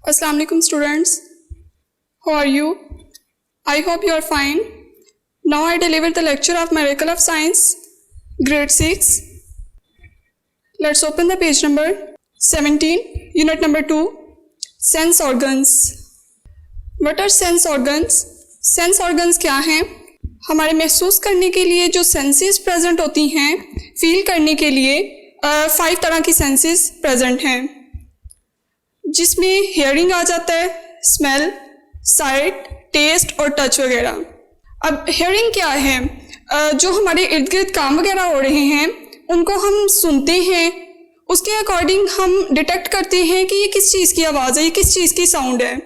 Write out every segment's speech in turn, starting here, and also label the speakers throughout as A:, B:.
A: Assalamu alaikum students. How are you? I hope you are fine. Now I deliver the lecture of Miracle of Science, grade 6. Let's open the page number 17, unit number 2, sense organs. What are sense organs? Sense organs क्या हैं? हमारे महसूस करने के लिए जो senses present होती हैं, फील करने के लिए 5 तरह की सेंसेस प्रेजेंट हैं, जिसमें हियरिंग आ जाता है, स्मेल, साइट, टेस्ट और टच वगैरह। अब हियरिंग क्या है? जो हमारे इर्द गिर्द काम वगैरह हो रहे हैं उनको हम सुनते हैं, उसके अकॉर्डिंग हम डिटेक्ट करते हैं कि ये किस चीज़ की आवाज़ है, ये किस चीज़ की साउंड है।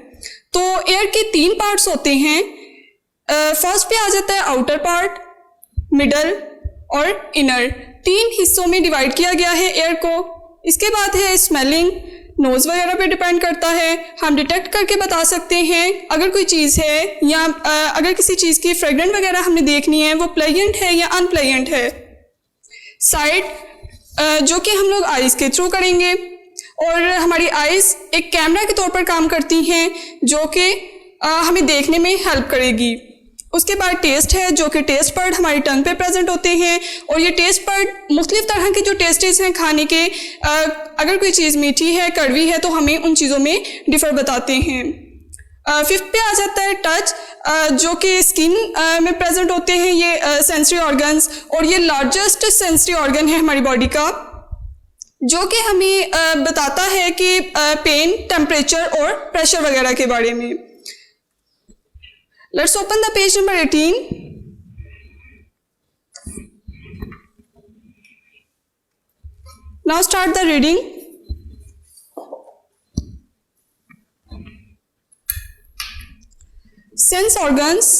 A: तो एयर के 3 पार्ट्स होते हैं। फर्स्ट पे आ जाता है आउटर पार्ट, मिडल और इनर। 3 हिस्सों में डिवाइड किया गया है एयर को। इसके बाद है स्मेलिंग, नोज वगैरह पे डिपेंड करता है। हम डिटेक्ट करके बता सकते हैं अगर कोई चीज़ है या अगर किसी चीज़ की फ्रेगरेंस वगैरह हमने देखनी है वो प्लेजेंट है या अनप्लेजेंट है। साइट जो कि हम लोग आइज़ के थ्रू करेंगे, और हमारी आइज़ एक कैमरा के तौर पर काम करती हैं जो कि हमें देखने में हेल्प करेगी। उसके बाद टेस्ट है, जो कि टेस्ट बर्ड हमारी टंग पे प्रेजेंट होते हैं, और ये टेस्ट बर्ड मुख्तलिफ तरह के जो टेस्टेस हैं खाने के, अगर कोई चीज़ मीठी है, कड़वी है, तो हमें उन चीज़ों में डिफ़र बताते हैं। 5th पे आ जाता है टच, जो कि स्किन में प्रेजेंट होते हैं ये सेंसरी ऑर्गन्स, और ये लार्जेस्ट सेंसरी ऑर्गन है हमारी बॉडी का, जो कि हमें बताता है कि पेन, टेम्परेचर और प्रेशर वगैरह के बारे में। Let's open the page number 18. Now start the reading. Sense organs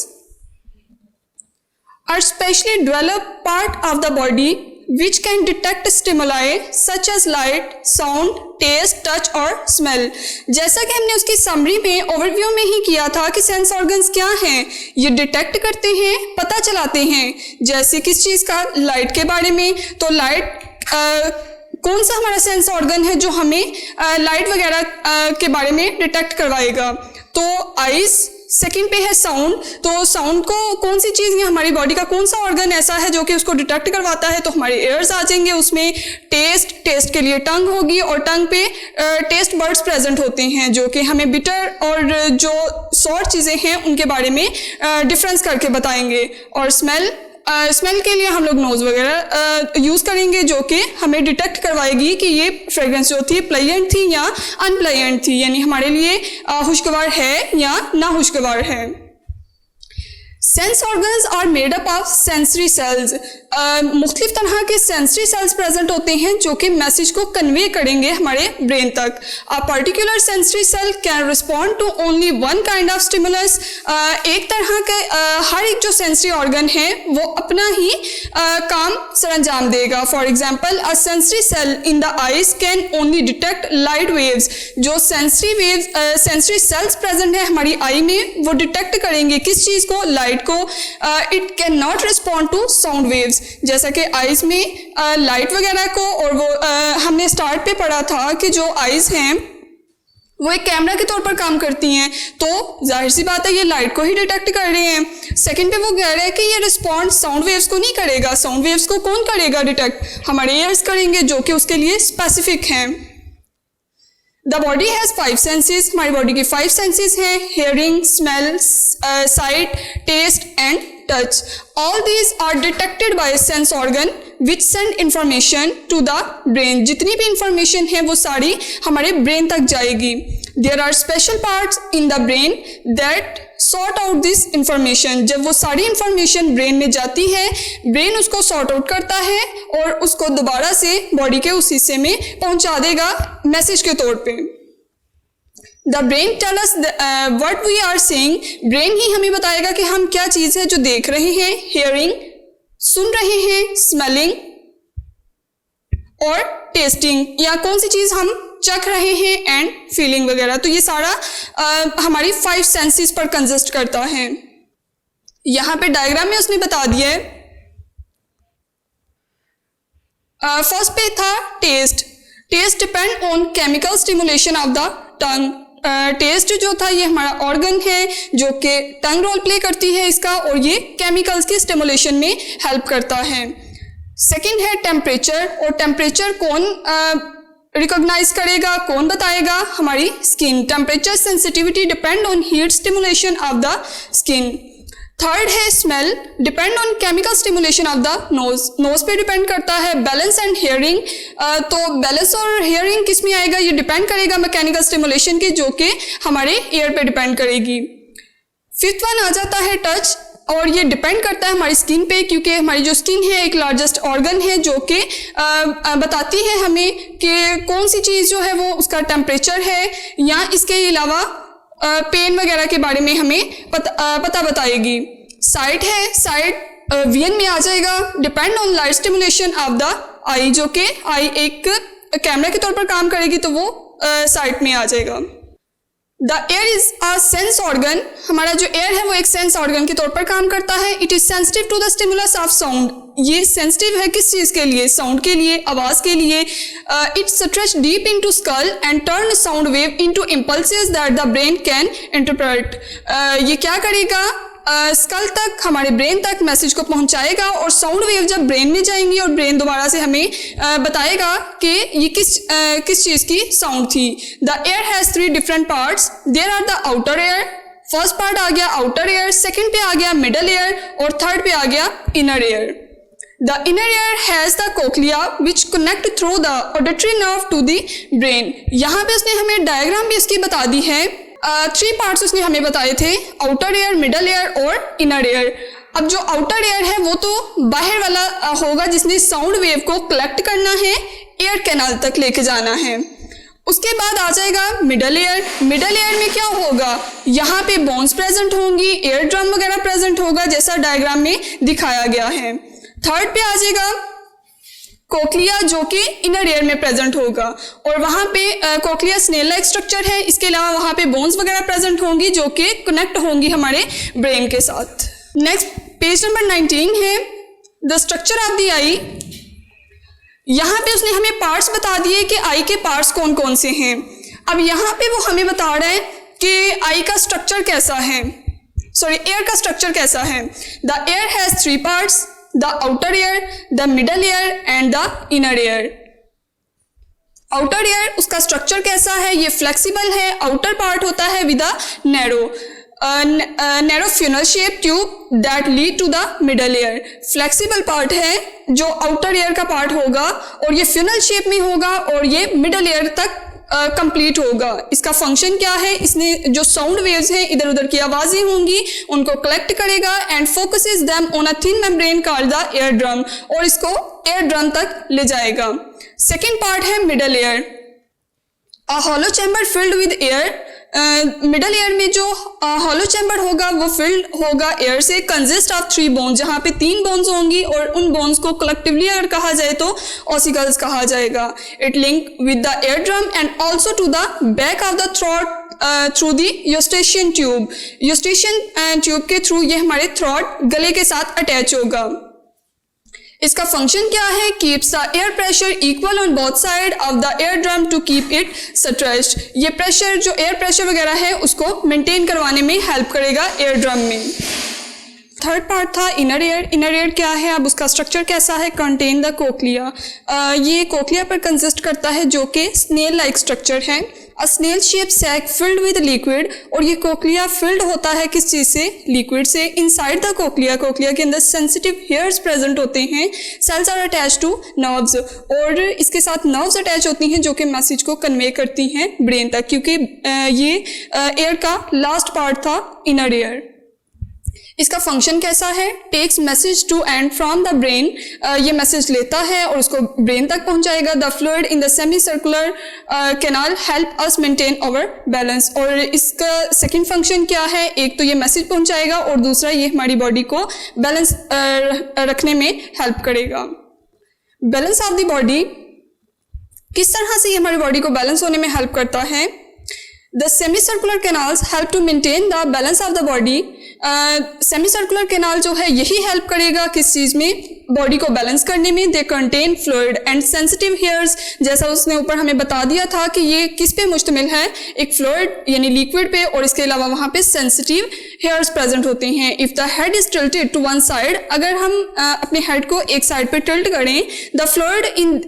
A: are specially developed part of the body which can detect stimuli such as light, sound, taste, touch और smell। जैसा कि हमने उसकी समरी में, ओवरव्यू में ही किया था कि सेंस ऑर्गन्स क्या हैं। ये डिटेक्ट करते हैं, पता चलाते हैं। जैसे किस चीज़ का? लाइट के बारे में। तो लाइट कौन सा हमारा सेंस ऑर्गन है जो हमें लाइट वगैरह के बारे में डिटेक्ट करवाएगा? तो आइज़। सेकंड पे है साउंड। तो साउंड को कौन सी चीज़, हमारी बॉडी का कौन सा ऑर्गन ऐसा है जो कि उसको डिटेक्ट करवाता है? तो हमारे एयर्स आ जाएंगे उसमें। टेस्ट के लिए टंग होगी, और टंग पे टेस्ट बर्ड्स प्रेजेंट होते हैं जो कि हमें बिटर और जो सॉर चीज़ें हैं उनके बारे में डिफरेंस करके बताएंगे। और स्मेल के लिए हम लोग नोज़ वगैरह यूज़ करेंगे, जो कि हमें डिटेक्ट करवाएगी कि ये फ्रेग्रेंस जो थी प्लेजेंट थी या अनप्लेजेंट थी, यानी हमारे लिए खुशगवार है या ना खुशगवार है। Sense organs are made up of sensory cells. मुख्तलिफ तरह के सेंसरी सेल्स प्रेजेंट होते हैं जो कि मैसेज को कन्वे करेंगे हमारे ब्रेन तक। A particular sensory cell can respond to only one kind of stimulus. एक तरह के हर एक जो सेंसरी ऑर्गन है वो अपना ही काम सरअंजाम देगा। For example, a sensory cell in the eyes can only detect light waves. जो सेंसरी सेल्स प्रेजेंट है हमारी आई में, वो डिटेक्ट करेंगे किस चीज़ को? लाइट को। It can not respond to sound waves. जैसा कि आइज में लाइट वगैरह को, और वो हमने स्टार्ट पे पढ़ा था कि जो आइज हैं वो एक कैमरा के तौर पर काम करती हैं, तो जाहिर सी बात है ये लाइट को ही डिटेक्ट कर रहे हैं। सेकंड पे वो कह रहे हैं कि ये रिस्पॉन्ड साउंड वेव्स को नहीं करेगा। साउंड वेव्स को कौन करेगा डिटेक्ट? हमारे ईयर्स करेंगे, जो कि उसके लिए स्पेसिफिक हैं। The body has 5 senses. हमारी बॉडी की 5 सेंसेस हैं: hearing, smell, sight, taste and touch. All these are detected by sense organ which send information to the brain. जितनी भी इंफॉर्मेशन है वो सारी हमारे ब्रेन तक जाएगी। There are special parts in the brain that sort out this information. जब वो सारी इंफॉर्मेशन ब्रेन में जाती है, ब्रेन उसको सॉर्ट आउट करता है और उसको दोबारा से बॉडी के उस हिस्से में पहुंचा देगा मैसेज के तौर पे। The brain tell us what we are seeing. Brain ही हमें बताएगा कि हम क्या चीज़ है जो देख रहे हैं। हेयरिंग, सुन रहे हैं, स्मेलिंग और टेस्टिंग, या कौन सी चीज़ हम चख रहे हैं, एंड फीलिंग वगैरह। तो ये सारा हमारी 5 सेंसेस पर कंसिस्ट करता है। यहाँ पे डायग्राम में उसने बता दिया है। फर्स्ट पे था taste. Taste depend on chemical stimulation of the tongue. Taste जो था ये हमारा ऑर्गन है जो कि टंग रोल प्ले करती है इसका, और ये केमिकल्स की स्टिमुलेशन में हेल्प करता है। सेकंड है टेम्परेचर, और टेम्परेचर कौन रिकॉग्नाइज करेगा, कौन बताएगा? हमारी skin. Temperature sensitivity depend on heat stimulation of the skin. Third है smell, depend on chemical stimulation of the nose. Nose पे डिपेंड करता है। बैलेंस एंड हियरिंग, तो बैलेंस और हियरिंग किस में आएगा? ये डिपेंड करेगा मैकेनिकल स्टिमुलेशन के, जो कि हमारे ईयर पे डिपेंड करेगी। फिफ्थ वन आ जाता है टच, और ये डिपेंड करता है हमारी स्किन पे, क्योंकि हमारी जो स्किन है एक लार्जेस्ट ऑर्गन है जो कि बताती है हमें कि कौन सी चीज़ जो है वो उसका टेम्परेचर है, या इसके अलावा पेन वगैरह के बारे में हमें पता बताएगी। साइट है, साइट वीएन में आ जाएगा, depend on light stimulation of the eye, जो कि आई एक कैमरा के तौर पर काम करेगी, तो वो साइट में आ जाएगा। The air is a sense organ, हमारा जो एयर है वो एक सेंस ऑर्गन के तौर पर काम करता है। It is sensitive to the stimulus of sound, ये सेंसिटिव है किस चीज़ के लिए? साउंड के लिए, आवाज़ के लिए। It stretch deep into skull and turn sound wave into impulses that the brain can interpret. ये क्या करेगा? स्कल तक, हमारे ब्रेन तक मैसेज को पहुंचाएगा, और साउंड वेव जब ब्रेन में जाएंगी और ब्रेन दोबारा से हमें बताएगा कि ये किस चीज़ की साउंड थी। The ear has 3 different parts. There are the outer ear, first part आ गया आउटर एयर, सेकेंड पे आ गया मिडल एयर, और थर्ड पे आ गया inner air. The inner ear has the cochlea which connect through the auditory nerve to the brain। यहाँ पे उसने हमें डायग्राम भी इसकी बता दी है। 3 पार्ट्स उसने हमें बताए थे, आउटर एयर, मिडल एयर और इनर एयर। अब जो आउटर एयर है वो तो बाहर वाला होगा जिसने साउंड वेव को कलेक्ट करना है, एयर कैनाल तक लेके जाना है। उसके बाद आ जाएगा मिडल एयर। मिडल एयर में क्या होगा? यहाँ पे बोन्स प्रेजेंट होंगी, एयर ड्रम वगैरह प्रेजेंट होगा, जैसा डायग्राम में दिखाया गया है। थर्ड पे आ जाएगा कोक्लिया, जो कि इनर एयर में प्रेजेंट होगा, और वहाँ पे कोक्लिया स्नेल लाइक स्ट्रक्चर है। इसके अलावा वहाँ पे बोन्स वगैरह प्रेजेंट होंगी जो कि कनेक्ट होंगी हमारे ब्रेन के साथ। नेक्स्ट पेज नंबर 19 है द स्ट्रक्चर ऑफ द आई। यहाँ पे उसने हमें पार्ट्स बता दिए कि आई के पार्ट्स कौन कौन से हैं। अब यहाँ पे वो हमें बता रहे हैं कि आई का स्ट्रक्चर कैसा है, एयर का स्ट्रक्चर कैसा है। The ear has 3 parts, the outer ear, the middle ear and the inner ear. Outer ear उसका स्ट्रक्चर कैसा है? ये फ्लेक्सिबल है। आउटर पार्ट होता है with a narrow funnel shape tube that lead to the middle ear. Flexible part है जो outer air का पार्ट होगा, और ये फ्यूनल शेप में होगा, और ये मिडल एयर तक कंप्लीट होगा। इसका फंक्शन क्या है? इसने जो साउंड वेव्स हैं, इधर उधर की आवाज़ें होंगी, उनको कलेक्ट करेगा and focuses them on a thin membrane called the ear drum, और इसको एयर ड्रम तक ले जाएगा। सेकेंड पार्ट है middle air, a hollow chamber filled with air. Middle air में जो हॉलो चैम्बर होगा वो फिल्ड होगा एयर से, कंसिस्ट ऑफ 3 बोन्स, जहाँ पे 3 बोन्स होंगी, और उन बोन्स को कलेक्टिवली अगर कहा जाए तो ऑसिकल्स कहा जाएगा। It link with the ear drum and also to the back of the throat through the eustachian tube. Eustachian tube के थ्रू ये हमारे थ्रोट गले के साथ अटैच होगा। इसका फंक्शन क्या है? Keeps the air pressure equal on both side of the ear drum to keep it stretched. ये प्रेशर, जो एयर प्रेशर वगैरह है, उसको मेंटेन करवाने में हेल्प करेगा एयर ड्रम में। थर्ड पार्ट था इनर एयर। इनर एयर क्या है? अब उसका स्ट्रक्चर कैसा है? कंटेन द कोक्लिया, ये कोक्लिया पर कंसिस्ट करता है, जो कि स्नेल लाइक स्ट्रक्चर है। A snail shape sac filled with liquid, और ये कोक्लिया फिल्ड होता है किस चीज़ से? लिक्विड से। इनसाइड द कोक्लिया, कोक्लिया के अंदर सेंसिटिव हेयर्स प्रेजेंट होते हैं। Cells are attach to nerves, और इसके साथ नर्व्स अटैच होती हैं जो कि मैसेज को कन्वे करती हैं ब्रेन तक, क्योंकि ये एयर का लास्ट पार्ट था इनर एयर। इसका फंक्शन कैसा है? Takes message to and from the brain, ये मैसेज लेता है और उसको ब्रेन तक पहुंचाएगा। The fluid in the semi circular canal help us maintain our balance, और इसका सेकंड फंक्शन क्या है? एक तो ये मैसेज पहुंचाएगा, और दूसरा ये हमारी बॉडी को बैलेंस रखने में हेल्प करेगा। बैलेंस ऑफ द बॉडी, किस तरह से ये हमारी बॉडी को बैलेंस होने में हेल्प करता है? The semi circular canals help to maintain the balance of the body. Semi circular canal जो है यही हेल्प करेगा किस चीज़ में? बॉडी को बैलेंस करने में। They contain fluid and sensitive hairs, जैसा उसने ऊपर हमें बता दिया था कि ये किस पे मुश्तमिल है, एक फ्लूइड यानी लिक्विड पे, और इसके अलावा वहाँ पे सेंसिटिव हेयर्स प्रेजेंट होते हैं। If the head is tilted to one side, अगर हम अपने हेड को एक साइड पे टिल्ट करें, the fluid in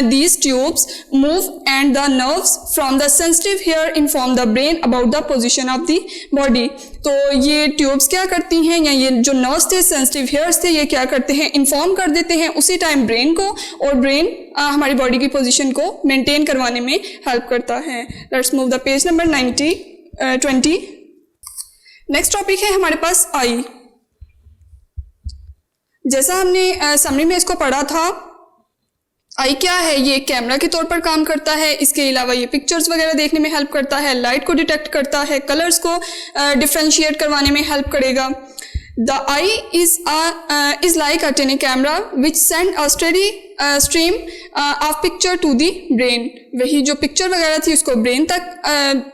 A: these tubes move and the nerves from the sensitive hair inform the brain about the position of the body. तो ये tubes क्या करती हैं, या ये जो नर्व्स थे, सेंसिटिव हेयर्स थे, ये क्या करते हैं, इन्फॉर्म कर देते हैं उसी टाइम ब्रेन को, और ब्रेन हमारी बॉडी की पोजीशन को मेंटेन करवाने में हेल्प करता है। Let's move the page number 20। Next topic है हमारे पास आई। जैसा हमने समरी में इसको पढ़ा था, आई क्या है, ये कैमरा के तौर पर काम करता है। इसके अलावा ये पिक्चर्स वगैरह देखने में हेल्प करता है, लाइट को डिटेक्ट करता है, कलर्स को डिफ्रेंशिएट करवाने में हेल्प करेगा। The eye is like a tiny camera which send a steady stream of picture to the brain। वही जो पिक्चर वगैरह थी उसको ब्रेन तक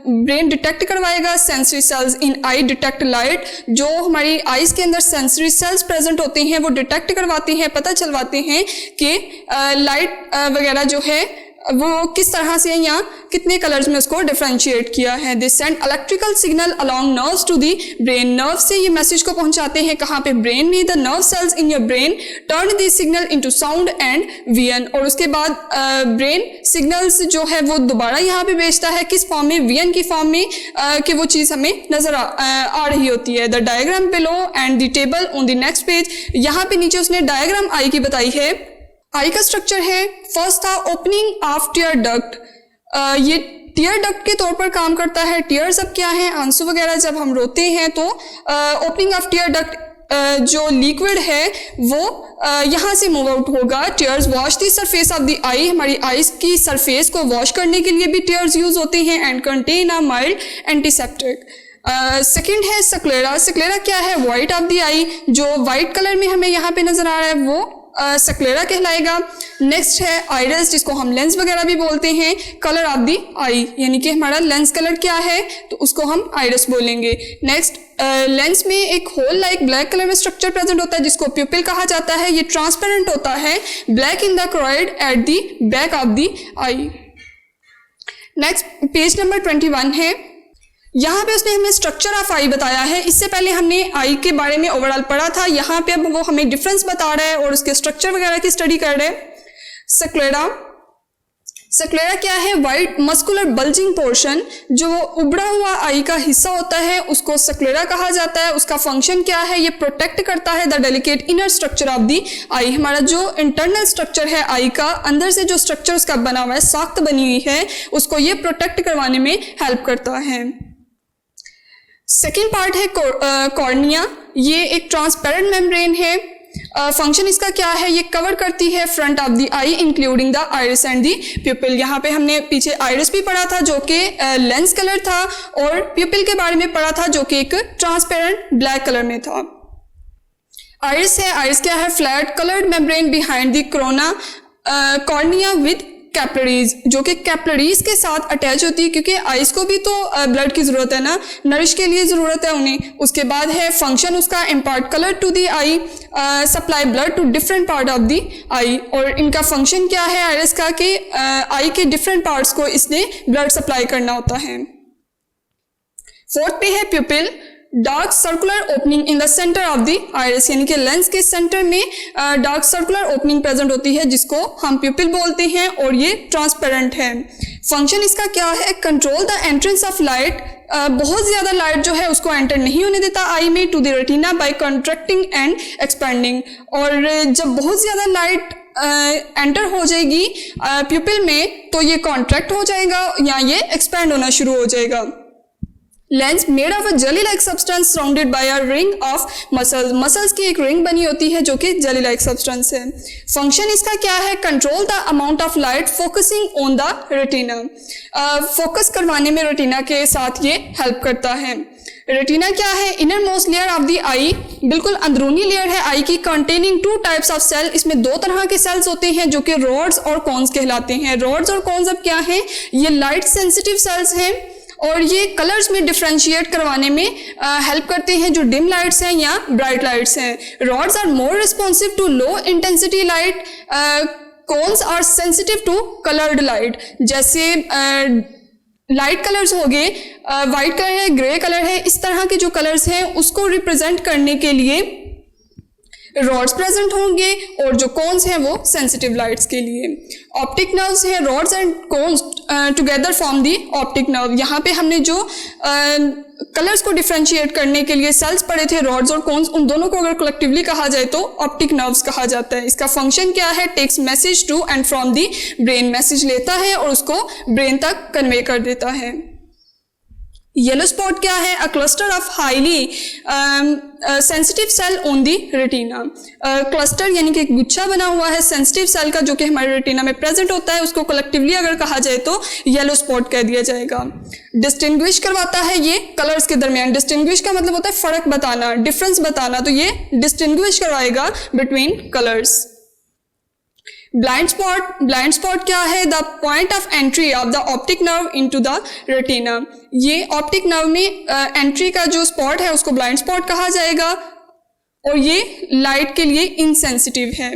A: ब्रेन डिटेक्ट करवाएगा। सेंसरी सेल्स इन आई डिटेक्ट लाइट, जो हमारी आईज के अंदर सेंसरी सेल्स प्रेजेंट होते हैं वो डिटेक्ट करवाते हैं, पता चलवाते हैं कि लाइट वगैरह जो है वो किस तरह से या कितने कलर्स में उसको डिफरेंशिएट किया है। They send electrical signal along nerves to the brain, nerve से ये मैसेज को पहुंचाते हैं कहाँ पे, ब्रेन में। The nerve cells in your brain turn the signal into sound and vision, और उसके बाद ब्रेन सिग्नल्स जो है वो दोबारा यहाँ पे भेजता है, किस फॉर्म में, विजन की फॉर्म में, कि वो चीज़ हमें नजर आ रही होती है। The diagram below and the table on the next page, यहाँ पे नीचे उसने डायग्राम आई की बताई है। आई का स्ट्रक्चर है, फर्स्ट था ओपनिंग ऑफ टीयर डक्ट, ये टीयर डक्ट के तौर पर काम करता है। टीयर्स अब क्या है, आंसू वगैरह जब हम रोते हैं तो ओपनिंग ऑफ टीयर डक्ट जो लिक्विड है वो यहाँ से मूव आउट होगा। Tears wash the surface of the eye, हमारी आईज की सरफेस को वॉश करने के लिए भी टीयर्स यूज होते हैं। And contain a mild antiseptic. Second है सक्लेरा। सक्लेरा क्या है, वाइट ऑफ द आई, जो वाइट कलर में हमें यहाँ पे नजर आ रहा है वो सक्लेरा कहलाएगा। नेक्स्ट है आइरिस, जिसको हम लेंस वगैरह भी बोलते हैं। कलर ऑफ दी आई, यानी कि हमारा लेंस कलर क्या है तो उसको हम आइरिस बोलेंगे। नेक्स्ट लेंस में एक होल लाइक ब्लैक कलर में स्ट्रक्चर प्रेजेंट होता है जिसको प्यूपिल कहा जाता है। ये ट्रांसपेरेंट होता है, black in the choroid at the back of the eye. Next page number 21 है, यहाँ पे उसने हमें स्ट्रक्चर ऑफ आई बताया है। इससे पहले हमने आई के बारे में ओवरऑल पढ़ा था, यहाँ पे अब वो हमें डिफरेंस बता रहा है और उसके स्ट्रक्चर वगैरह की स्टडी कर रहे हैं। सक्लेरा, सक्लेरा क्या है, वाइट मस्कुलर बल्जिंग पोर्शन, जो उबड़ा हुआ आई का हिस्सा होता है उसको सक्लेरा कहा जाता है। उसका फंक्शन क्या है, ये प्रोटेक्ट करता है the delicate inner structure of the eye, हमारा जो इंटरनल स्ट्रक्चर है आई का, अंदर से जो स्ट्रक्चर उसका बना हुआ है, साख्त बनी हुई है, उसको ये प्रोटेक्ट करवाने में हेल्प करता है। सेकेंड पार्ट है कॉर्निया, ये एक ट्रांसपेरेंट मेम्ब्रेन है। फंक्शन इसका क्या है, ये कवर करती है front of the I including the iris and the प्यूपिल। यहाँ पे हमने पीछे आइरिस भी पढ़ा था जो कि लेंस कलर था, और प्यूपिल के बारे में पढ़ा था जो कि एक ट्रांसपेरेंट ब्लैक कलर में था। आइरिस है, आइरिस क्या है, flat coloured membrane behind the corona, cornea with capillaries, जो कि कैपिलरीज के साथ अटैच होती है, क्योंकि आइज को भी तो ब्लड की जरूरत है ना, नरिश के लिए जरूरत है उन्हें। उसके बाद है फंक्शन उसका, impart colour to the eye, supply blood to different part of the eye. और इनका फंक्शन क्या है आइरिस का, कि आई के डिफरेंट पार्ट्स को इसने ब्लड सप्लाई करना होता है। फोर्थ पे है प्यूपिल, dark circular opening in the centre of the iris, यानी कि लेंस के सेंटर में डार्क सर्कुलर ओपनिंग प्रेजेंट होती है जिसको हम प्यूपिल बोलते हैं, और ये ट्रांसपेरेंट है। फंक्शन इसका क्या है, control the entrance of light, बहुत ज्यादा लाइट जो है उसको एंटर नहीं होने देता आई में, to the retina by contracting and expanding. और जब बहुत ज्यादा लाइट एंटर हो जाएगी प्यूपिल में तो ये कॉन्ट्रैक्ट हो जाएगा या ये एक्सपैंड होना शुरू हो जाएगा। Lens made of a jelly like substance surrounded by a ring of muscles, muscles की एक रिंग बनी होती है जो कि जेली लाइक सब्सटेंस है। फंक्शन इसका क्या है, control the amount of light focusing on the retina, focus करवाने में रेटिना के साथ ये हेल्प करता है। रेटिना क्या है, inner most layer of the eye, बिल्कुल अंदरूनी लेयर है आई की, containing two types of cell, इसमें दो तरह के सेल्स होते हैं जो कि रॉड्स और कॉन्स कहलाते हैं। रॉड्स और कॉन्स अब क्या है, ये लाइट सेंसिटिव सेल्स हैं, और ये कलर्स में डिफ्रेंशिएट करवाने में हेल्प करते हैं, जो डिम लाइट्स हैं या ब्राइट लाइट्स हैं। Rods are more responsive to low intensity light, cones are sensitive to coloured light. जैसे लाइट कलर्स हो गए, वाइट कलर है, ग्रे कलर है, इस तरह के जो कलर्स हैं उसको रिप्रेजेंट करने के लिए रॉड्स प्रेजेंट होंगे, और जो कोन्स हैं वो सेंसिटिव लाइट्स के लिए। ऑप्टिक नर्व्स हैं, rods and cones together form the optic nerve. यहाँ पे हमने जो कलर्स को डिफ्रेंशिएट करने के लिए सेल्स पढ़े थे, रॉड्स और कोन्स, उन दोनों को अगर कलेक्टिवली कहा जाए तो ऑप्टिक नर्व्स कहा जाता है। इसका फंक्शन क्या है? Takes message to and from the brain, message लेता है और उसको ब्रेन तक कन्वे कर देता है। येलो स्पॉट क्या है? A cluster of highly sensitive cell on the retina. Cluster यानी कि एक गुच्छा बना हुआ है सेंसिटिव सेल का, जो कि हमारे रेटिना में प्रेजेंट होता है, उसको कलेक्टिवली अगर कहा जाए तो येलो स्पॉट कह दिया जाएगा। डिस्टिंग्विश करवाता है ये कलर्स के दरमियान। डिस्टिंग्विश का मतलब होता है फर्क बताना, डिफरेंस बताना, तो ये डिस्टिंग्विश करवाएगा बिटवीन कलर्स। ब्लाइंड स्पॉट क्या है? The point of entry of the optic nerve into the retina. ये ऑप्टिक नर्व में एंट्री का जो स्पॉट है उसको ब्लाइंड स्पॉट कहा जाएगा, और ये लाइट के लिए इनसेंसिटिव है।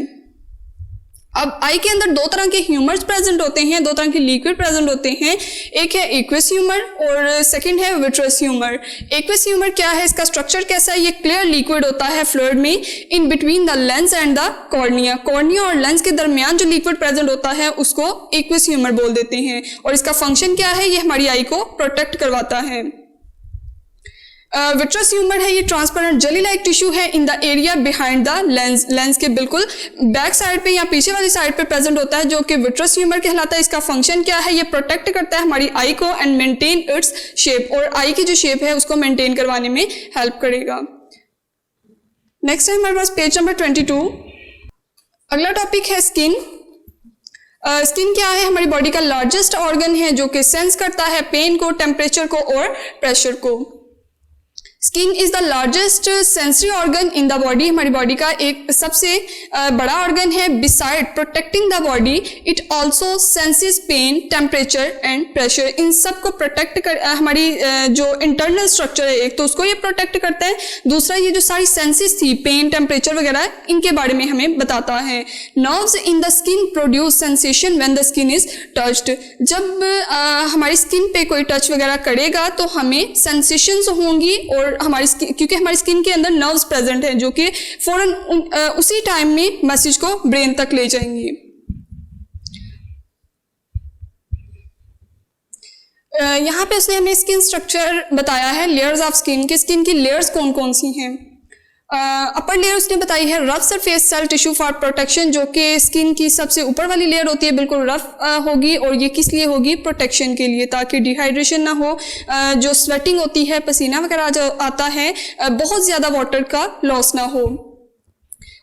A: अब आई के अंदर दो तरह के ह्यूमर्स प्रेजेंट होते हैं, दो तरह के लिक्विड प्रेजेंट होते हैं। एक है एक्वस ह्यूमर और सेकंड है विट्रस ह्यूमर। एक्वस ह्यूमर क्या है? इसका स्ट्रक्चर कैसा है? ये क्लियर लिक्विड होता है फ्लूइड में in between the lens and the cornea. Cornea और लेंस के दरमियान जो लिक्विड प्रेजेंट होता है उसको एक्वस ह्यूमर बोल देते हैं। और इसका फंक्शन क्या है? ये हमारी आई को प्रोटेक्ट करवाता है। विट्रस ह्यूमर है, ये ट्रांसपेरेंट जेली लाइक टिश्यू है in the area behind the lens. Lens के बिल्कुल बैक साइड पे या पीछे वाली साइड पे प्रेजेंट होता है, जो कि विट्रस ह्यूमर कहलाता है। इसका फंक्शन क्या है? ये प्रोटेक्ट करता है हमारी आई को एंड मेंटेन इट्स शेप, और आई की जो शेप है उसको मेंटेन करवाने में हेल्प करेगा। नेक्स्ट है हमारे पास पेज नंबर 22। अगला टॉपिक है स्किन। स्किन क्या है? हमारी बॉडी का लार्जेस्ट ऑर्गन है जो कि सेंस करता है पेन को, टेम्परेचर को और प्रेशर को। Skin is the largest sensory organ in the body. हमारी बॉडी का एक सबसे बड़ा ऑर्गन है। Beside protecting the body it also senses pain, temperature and pressure. इन सब को प्रोटेक्ट कर हमारी जो इंटरनल स्ट्रक्चर है एक तो उसको ये प्रोटेक्ट करता है, दूसरा ये जो सारी सेंसेस थी पेन, टेम्परेचर वगैरह, इनके बारे में हमें बताता है। Nerves in the skin produce sensation when the skin is touched. जब हमारी स्किन पे कोई टच वगैरह करेगा तो हमें सेंसेशंस होंगी, और क्योंकि हमारी स्किन के अंदर नर्व्स प्रेजेंट हैं जो कि फौरन उसी टाइम में मैसेज को ब्रेन तक ले जाएंगी। यहाँ पे उसने हमें स्किन स्ट्रक्चर बताया है, लेयर्स ऑफ स्किन के। स्किन की लेयर्स कौन कौन सी हैं? अपर लेयर उसने बताई है rough surface cell tissue for protection, जो कि स्किन की सबसे ऊपर वाली लेयर होती है, बिल्कुल रफ होगी, और ये किस लिए होगी? प्रोटेक्शन के लिए, ताकि डिहाइड्रेशन ना हो, जो स्वेटिंग होती है, पसीना वगैरह जो आता है, बहुत ज़्यादा वाटर का लॉस ना हो।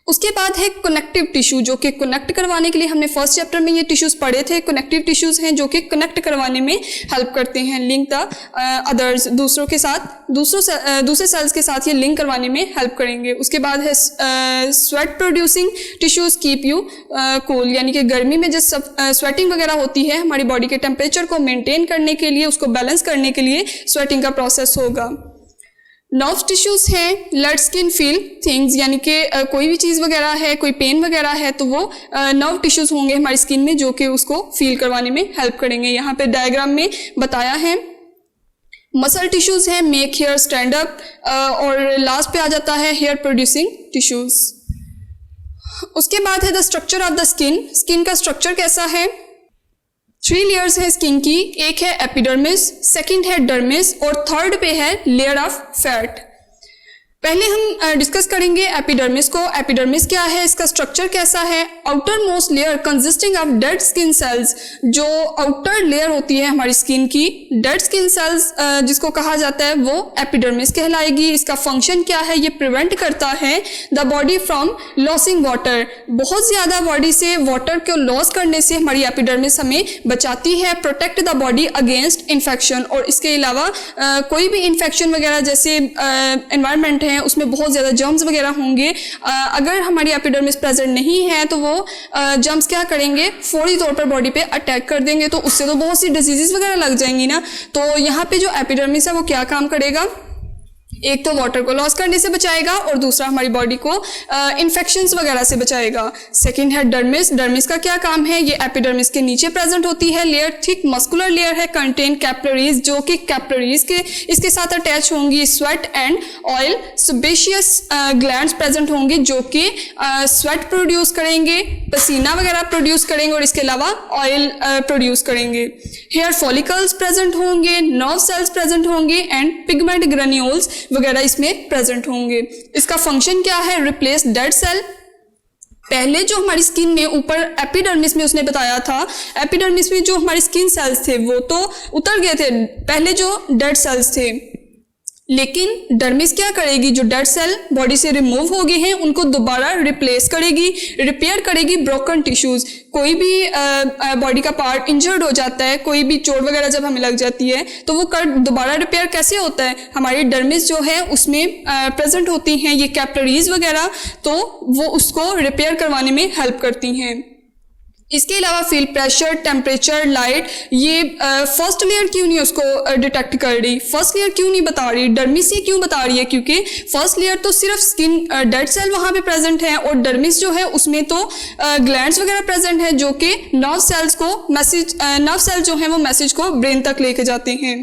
A: उसके बाद है कनेक्टिव टिश्यू, जो कि कनेक्ट करवाने के लिए हमने फर्स्ट चैप्टर में ये टिश्यूज पढ़े थे। कनेक्टिव टिश्यूज हैं जो कि कनेक्ट करवाने में हेल्प करते हैं, लिंक द अदर्स, दूसरों के साथ, दूसरे सेल्स के साथ ये लिंक करवाने में हेल्प करेंगे। उसके बाद है sweat producing tissues keep you cool, यानी कि गर्मी में जब स्वेटिंग वगैरह होती है, हमारी बॉडी के टेम्परेचर को मेंटेन करने के लिए, उसको बैलेंस करने के लिए स्वेटिंग का प्रोसेस होगा। नर्व टिश्यूज हैं लेट स्किन फील थिंग्स, यानी कि कोई भी चीज़ वगैरह है, कोई पेन वगैरह है तो वो नर्व टिश्यूज होंगे हमारी स्किन में जो कि उसको फील करवाने में हेल्प करेंगे। यहाँ पे डायग्राम में बताया है। मसल टिश्यूज हैं मेक हेयर स्टैंड अप, और लास्ट पे आ जाता है हेयर प्रोड्यूसिंग टिश्यूज। उसके बाद है the structure of the skin. Skin का स्ट्रक्चर कैसा है? 3 लेयर्स है स्किन की। एक है एपिडर्मिस, सेकंड है डर्मिस, और थर्ड पे है लेयर ऑफ फैट। पहले हम डिस्कस करेंगे एपिडर्मिस को। एपिडर्मिस क्या है, इसका स्ट्रक्चर कैसा है? Outer most layer consisting of dead skin cells. जो आउटर लेयर होती है हमारी स्किन की, डेड स्किन सेल्स जिसको कहा जाता है, वो एपिडर्मिस कहलाएगी। इसका फंक्शन क्या है? ये प्रिवेंट करता है the body from losing water. बहुत ज़्यादा बॉडी से वाटर को लॉस करने से हमारी एपिडर्मिस हमें बचाती है। Protect the body against infection, और इसके अलावा कोई भी इन्फेक्शन वगैरह जैसे एनवायरनमेंट है है उसमें बहुत ज़्यादा जर्म्स वगैरह होंगे। अगर हमारी एपिडर्मिस प्रेजेंट नहीं है तो वो जर्म्स क्या करेंगे, फौरी तौर पर बॉडी पे अटैक कर देंगे, तो उससे तो बहुत सी डिजीजेस वगैरह लग जाएंगी ना। तो यहाँ पे जो एपिडर्मिस है वो क्या काम करेगा, एक तो वाटर को लॉस करने से बचाएगा और दूसरा हमारी बॉडी को इन्फेक्शंस वगैरह से बचाएगा। सेकंड है डर्मिस। डर्मिस का क्या काम है, ये एपिडर्मिस के नीचे प्रेजेंट होती है लेयर, थिक मस्कुलर लेयर है, कंटेन कैपिलरीज, जो कि कैपिलरीज के इसके साथ अटैच होंगी। Sweat and oil sebaceous glands present होंगे जो कि स्वेट प्रोड्यूस करेंगे, पसीना वगैरह प्रोड्यूस करेंगे और इसके अलावा ऑयल प्रोड्यूस करेंगे। हेयर फॉलिकल्स प्रेजेंट होंगे, नर्व सेल्स प्रेजेंट होंगे एंड पिगमेंट ग्रेन्यूल्स वगैरह इसमें प्रेजेंट होंगे। इसका फंक्शन क्या है, रिप्लेस डेड सेल। पहले जो हमारी स्किन में ऊपर एपिडर्मिस में उसने बताया था, एपिडर्मिस में जो हमारे स्किन सेल्स थे वो तो उतर गए थे, पहले जो डेड सेल्स थे, लेकिन डर्मिस क्या करेगी, जो डेड सेल बॉडी से रिमूव हो गए हैं उनको दोबारा रिप्लेस करेगी, रिपेयर करेगी ब्रोकन टिश्यूज। कोई भी बॉडी का पार्ट इंजर्ड हो जाता है, कोई भी चोट वगैरह जब हमें लग जाती है तो वो दोबारा रिपेयर कैसे होता है, हमारी डर्मिस जो है उसमें प्रेजेंट होती हैं ये कैपिलरीज वगैरह, तो वो उसको रिपेयर करवाने में हेल्प करती हैं। इसके अलावा फील प्रेशर, टेम्परेचर, लाइट, ये फर्स्ट लेयर क्यों नहीं उसको डिटेक्ट कर रही, फर्स्ट लेयर क्यों नहीं बता रही, डर्मिस ही क्यों बता रही है, क्योंकि फर्स्ट लेयर तो सिर्फ स्किन डेड सेल वहाँ पे प्रेजेंट है और डर्मिस जो है उसमें तो ग्लैंड्स वगैरह प्रेजेंट है जो कि नर्व सेल्स को मैसेज, नर्व सेल जो है वो मैसेज को ब्रेन तक लेके जाते हैं।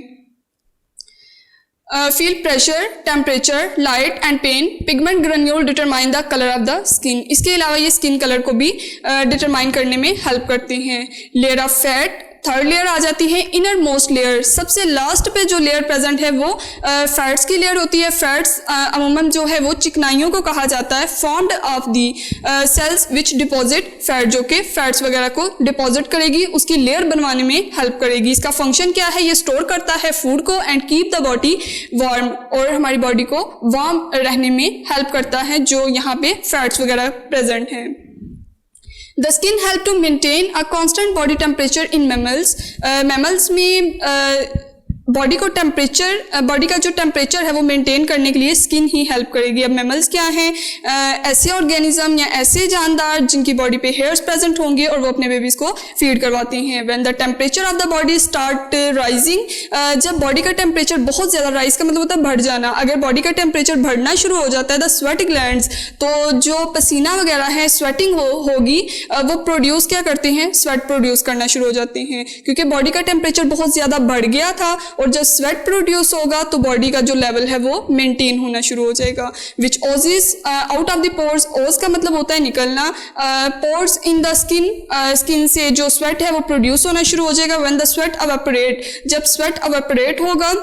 A: Feel pressure, temperature, light and pain, pigment granule determine the colour of the skin. इसके अलावा ये स्किन कलर को भी डिटरमाइन करने में हेल्प करते हैं। Layer of fat, third layer आ जाती है इनर मोस्ट लेयर। सबसे लास्ट पे जो लेयर प्रेजेंट है वो फैट्स की लेयर होती है। फैट्स अमूमन जो है वो चिकनाइयों को कहा जाता है, formed of the cells which deposit fat, जो कि फैट्स वगैरह को डिपॉजिट करेगी, उसकी लेयर बनवाने में हेल्प करेगी। इसका फंक्शन क्या है, ये स्टोर करता है फूड को and keep the body warm, और हमारी बॉडी को वार्म रहने में हेल्प करता है जो यहाँ पे फैट्स वगैरह प्रेजेंट हैं। The skin help to maintain a constant body temperature in mammals. Mammals में बॉडी को टेम्परेचर, बॉडी का जो टेम्परेचर है वो मेंटेन करने के लिए स्किन ही हेल्प करेगी। अब मैमल्स क्या हैं, ऐसे ऑर्गेनिज्म या ऐसे जानदार जिनकी बॉडी पे हेयर्स प्रेजेंट होंगे और वो अपने बेबीज को फीड करवाते हैं। When the temperature of the body start rising, जब बॉडी का टेम्परेचर बहुत ज़्यादा राइज का मतलब होता है बढ़ जाना, अगर बॉडी का टेम्परेचर बढ़ना शुरू हो जाता है द स्वेट ग्लैंड्स, तो जो पसीना वगैरह है, स्वेटिंग होगी, वो प्रोड्यूस क्या करते हैं, स्वेट प्रोड्यूस करना शुरू हो जाते हैं, क्योंकि बॉडी का टेम्परेचर बहुत ज़्यादा बढ़ गया था और जब स्वेट प्रोड्यूस होगा तो बॉडी का जो लेवल है वो मेंटेन होना शुरू हो जाएगा। विच ओजेस आउट ऑफ द पोर्स, ओज का मतलब होता है निकलना, pores in the skin, skin से जो स्वेट है वो प्रोड्यूस होना शुरू हो जाएगा। व्हेन द स्वेट अवेपोरेट, जब स्वेट अवेपोरेट होगा,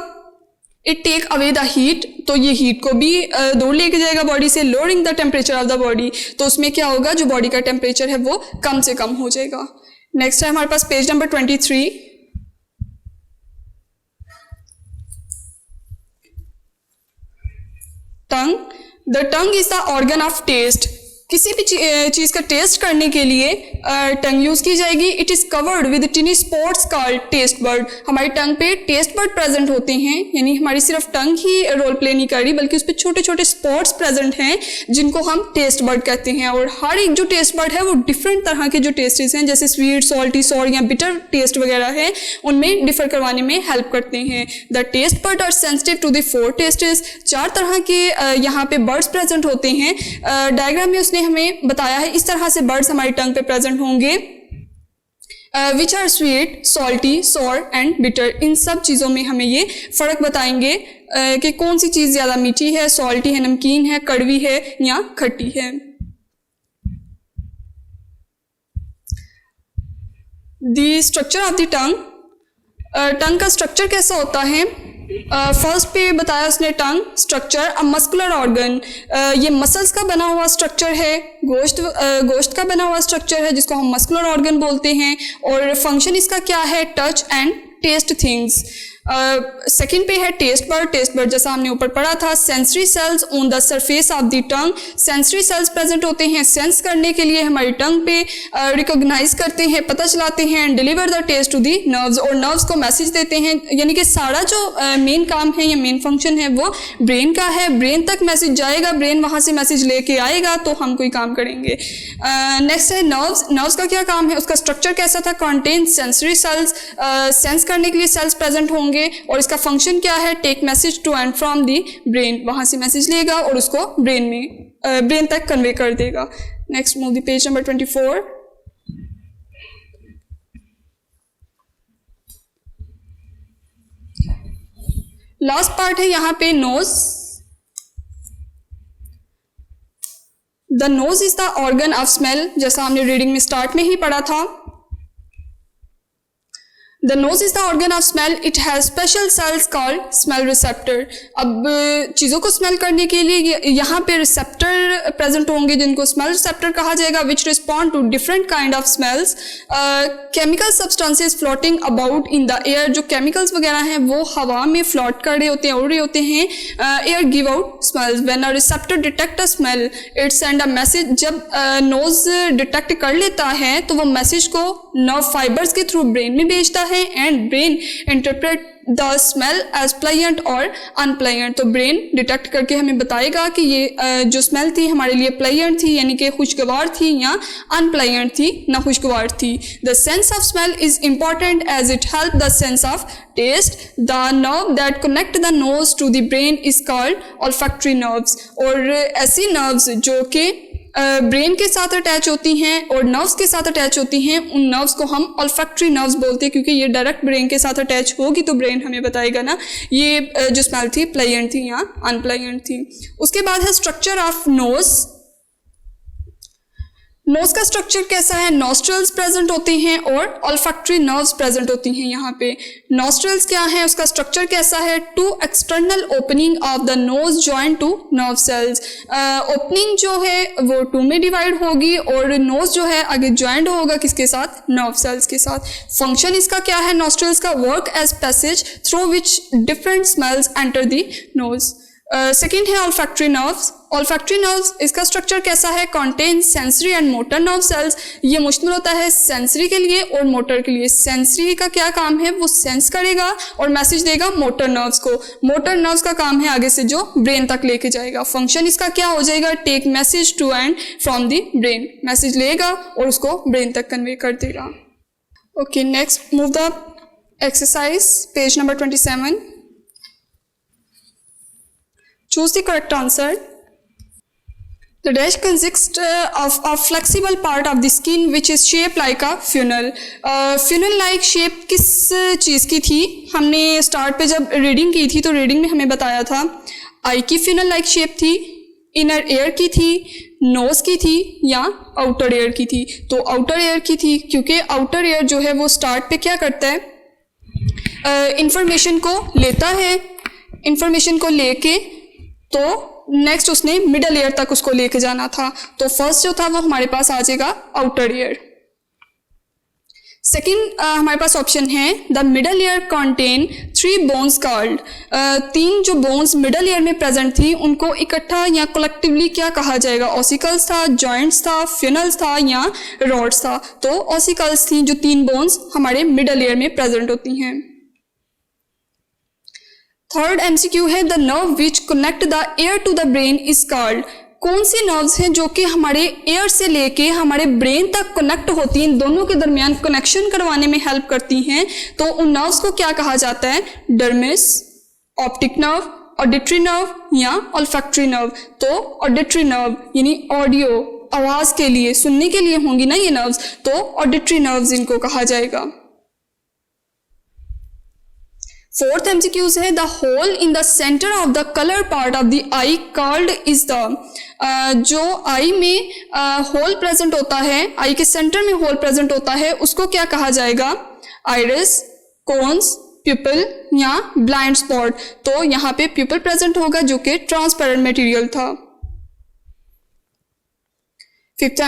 A: it take away the heat, तो ये हीट को भी दूर लेके जाएगा बॉडी से, lowering the temperature of the body, तो उसमें क्या होगा, जो बॉडी का टेम्परेचर है वो कम से कम हो जाएगा। नेक्स्ट है हमारे पास page number 23। Tongue, the tongue is the organ of taste. किसी भी चीज़ का टेस्ट करने के लिए टंग यूज़ की जाएगी। It is covered with टिनी spots called taste bud. हमारी टंग पे टेस्ट बर्ड प्रेजेंट होते हैं, यानी हमारी सिर्फ टंग ही रोल प्ले नहीं कर रही बल्कि उस पर छोटे छोटे स्पॉट्स प्रेजेंट हैं जिनको हम टेस्ट बर्ड कहते हैं। और हर एक जो टेस्ट बर्ड है वो डिफरेंट तरह के जो टेस्टेस हैं, जैसे स्वीट, सॉल्टी, सॉर या बिटर टेस्ट वगैरह है, उनमें डिफर करवाने में हेल्प करते हैं। The taste bud are sensitive to the 4 tastes. 4 तरह के यहाँ पे बर्ड्स प्रेजेंट होते हैं। डायग्राम में उसने हमें बताया है इस तरह से बर्ड्स हमारी टंग पे प्रेजेंट होंगे, which are sweet, salty, sour and bitter. इन सब चीज़ों में हमें ये फ़र्क बताएंगे कि कौन सी चीज़ ज़्यादा मीठी है, सॉल्टी है, नमकीन है, कड़वी है या खट्टी है। The structure of the tongue, tongue का स्ट्रक्चर कैसा होता है। फर्स्ट पे बताया उसने tongue structure, a muscular organ, ये मसल्स का बना हुआ स्ट्रक्चर है, गोश्त का बना हुआ स्ट्रक्चर है जिसको हम मस्कुलर ऑर्गन बोलते हैं। और फंक्शन इसका क्या है, touch and taste things. Second पे है टेस्ट बर्ड जैसा हमने ऊपर पढ़ा था। Sensory cells on the surface of the tongue, sensory cells present होते हैं सेंस करने के लिए हमारी टंग पे, रिकॉग्नाइज करते हैं, पता चलाते हैं, and deliver the taste to the nerves, और नर्व्स को मैसेज देते हैं। यानी कि सारा जो मेन काम है या मेन फंक्शन है वो ब्रेन का है। ब्रेन तक मैसेज जाएगा, ब्रेन वहाँ से मैसेज लेके आएगा तो हम कोई काम करेंगे। नेक्स्ट है नर्व्स का क्या काम है, उसका स्ट्रक्चर कैसा था, कंटेन सेंसरी सेल्स, सेंस करने के लिए सेल्स प्रेजेंट होंगे, और इसका फंक्शन क्या है, take message to and from the brain, वहाँ से मैसेज लेगा और उसको ब्रेन तक कन्वे कर देगा। Next move the page number 24। Last part है यहाँ पे nose. The nose is the organ of smell, जैसा हमने रीडिंग में स्टार्ट में ही पढ़ा था। The nose is the organ of smell. It has special cells called smell receptor. अब चीज़ों को स्मेल करने के लिए यहाँ पे रिसेप्टर प्रेजेंट होंगे जिनको स्मेल रिसेप्टर कहा जाएगा, which respond to different kind of smells. Chemical substances floating about in the air, जो chemicals वगैरह हैं वो हवा में फ्लोट कर रहे होते हैं, उड़ रहे होते हैं। Air give out smells. When a receptor detect a smell, it send a message. जब नोज डिटेक्ट कर लेता है तो वो मैसेज को नर्व फाइबर्स के थ्रू ब्रेन में भेजता है, and brain interpret the smell as pleasant और अनप्लेजेंट। तो ब्रेन डिटेक्ट करके हमें बताएगा कि ये जो स्मेल थी हमारे लिए प्लेजेंट थी यानी कि खुशगवार थी, या अनप्लेजेंट थी, ना खुशगवार थी। The sense of smell is important as it help the sense of taste. The nerve that connect the nose to the brain is called olfactory nerves. और ऐसी नर्व्स जो कि ब्रेन के साथ अटैच होती हैं और नर्व्स के साथ अटैच होती हैं, उन नर्व्स को हम ऑल्फैक्टरी नर्व्स बोलते हैं, क्योंकि ये डायरेक्ट ब्रेन के साथ अटैच होगी तो ब्रेन हमें बताएगा ना ये जो स्मेल थी प्लेजेंट थी या अनप्लेजेंट थी। उसके बाद है स्ट्रक्चर ऑफ नोज। नोज का स्ट्रक्चर कैसा है, नॉस्ट्रल्स प्रेजेंट होते हैं और ऑल्फैक्टरी नर्व्स प्रेजेंट होती हैं। यहाँ पे नॉस्ट्रल्स क्या है, उसका स्ट्रक्चर कैसा है, two external opening of the nose join to nerve cells. Opening जो है वो टू में डिवाइड होगी और नोज जो है आगे ज्वाइंट होगा किसके साथ, नर्व सेल्स के साथ। फंक्शन इसका क्या है, नॉस्ट्रल्स का, work as passage through which different smells enter the nose. Second है ऑल्फैक्टरी नर्व्स। ऑल्फैक्टरी नर्व्स, इसका स्ट्रक्चर कैसा है, contain sensory and motor nerve cells. ये मुश्तमिल होता है सेंसरी के लिए और मोटर के लिए। सेंसरी का क्या काम है, वो सेंस करेगा और मैसेज देगा मोटर नर्व्स को। मोटर नर्व्स का काम है आगे से जो ब्रेन तक लेके जाएगा। फंक्शन इसका क्या हो जाएगा, take message to and from the brain, message लेगा और उसको ब्रेन तक कन्वे कर देगा। Okay, next move the exercise, page number 27। Choose the correct answer. The dash consists of a flexible part of the skin which is shaped like a funnel. Funnel like shape किस चीज़ की थी, हमने start पे जब reading की थी तो reading में हमें बताया था आई की funnel like शेप थी, इनर एयर की थी, नोज की थी या आउटर एयर की थी। तो आउटर एयर की थी, क्योंकि आउटर एयर जो है वो स्टार्ट पे क्या करता है, इंफॉर्मेशन को लेता है, इंफॉर्मेशन को लेके तो नेक्स्ट उसने मिडल ईयर तक उसको लेके जाना था। तो फर्स्ट जो था वो हमारे पास आ जाएगा आउटर ईयर। सेकेंड हमारे पास ऑप्शन है the middle ear contain 3 bones called. 3 जो बोन्स मिडल ईयर में प्रेजेंट थी उनको इकट्ठा या कलेक्टिवली क्या कहा जाएगा, ऑसिकल्स था, जॉइंट्स था, फ्यूनल्स था या रॉड्स था। तो ऑसिकल्स थी जो 3 बोन्स हमारे मिडल ईयर में प्रेजेंट होती हैं। थर्ड एमसीक्यू है the nerve which connect the ear to the brain is called. कौन सी नर्व्स हैं जो कि हमारे एयर से लेके हमारे ब्रेन तक कनेक्ट होती हैं, दोनों के दरमियान कनेक्शन करवाने में हेल्प करती हैं, तो उन नर्व्स को क्या कहा जाता है, dermis, optic nerve, auditory nerve या ऑल्फैक्टरी नर्व। तो ऑडिटरी नर्व यानी ऑडियो, आवाज के लिए, सुनने के लिए होंगी ना ये नर्व्स, तो ऑडिटरी नर्व्स इनको कहा जाएगा। फोर्थ एमसीक्यूज है the hole in the centre of the colour part of the eye called is the. जो आई में होल प्रेजेंट होता है, आई के सेंटर में होल प्रेजेंट होता है, उसको क्या कहा जाएगा, आइरिस, कोन्स, प्यूपल या ब्लाइंड स्पॉट। तो यहाँ पे प्यूपल प्रेजेंट होगा जो कि ट्रांसपेरेंट मटेरियल था। फिफ्थ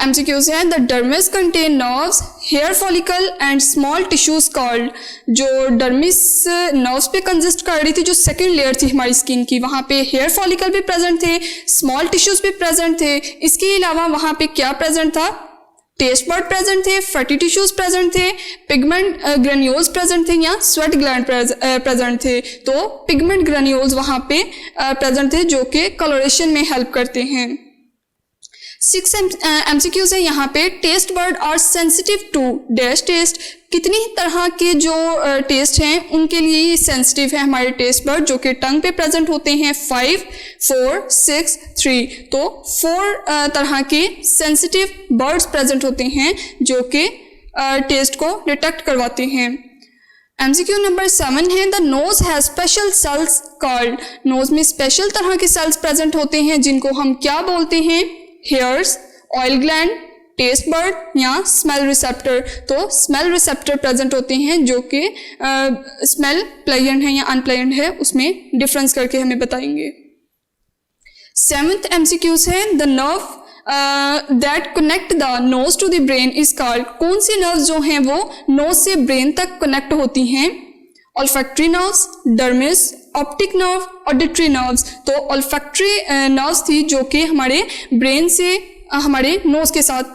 A: MCQs है the dermis contain nerves, hair follicle and small tissues called. जो डर्मिस नर्व्स पे कंसिस्ट कर रही थी, जो सेकंड लेयर थी हमारी स्किन की, वहाँ पे हेयर फॉलिकल भी प्रेजेंट थे, स्मॉल टिश्यूज भी प्रेजेंट थे। इसके अलावा वहाँ पे क्या प्रेजेंट था, टेस्ट बर्ड प्रेजेंट थे, फैटी टिश्यूज प्रेजेंट थे, पिगमेंट ग्रेन्यूल्स प्रेजेंट थे या स्वेट ग्लैंड प्रेजेंट थे। तो पिगमेंट ग्रेन्यूल्स वहाँ पे प्रेजेंट थे जो कि कलरेशन में हेल्प करते हैं। 6 MCQs है यहाँ पे taste bud are sensitive to dash taste. कितनी तरह के जो टेस्ट हैं उनके लिए सेंसिटिव है हमारे टेस्ट बर्ड, जो कि टंग पे प्रेजेंट होते हैं। 5, 4, 6, 3। तो 4 तरह के सेंसिटिव बर्ड्स प्रेजेंट होते हैं जो कि टेस्ट को डिटेक्ट करवाते हैं। MCQ नंबर 7 है the nose has special cells called. Nose में स्पेशल तरह के सेल्स प्रेजेंट होते हैं जिनको हम क्या बोलते हैं, hairs, oil gland, taste bud या स्मेल रिसेप्टर। तो स्मेल रिसेप्टर प्रेजेंट होते हैं जो कि स्मेल प्लेजेंट है या अनप्लेजेंट है, उसमें डिफरेंस करके हमें बताएंगे। 7th MCQs है the nerve that connect the nose to the brain is called. कौन सी नर्व जो हैं वो नोज से ब्रेन तक कनेक्ट होती हैं, olfactory nerves, dermis, optic nerve, auditory nerves. तो ऑल्फैक्टरी नर्व्स थी जो कि हमारे ब्रेन से हमारे नोज के साथ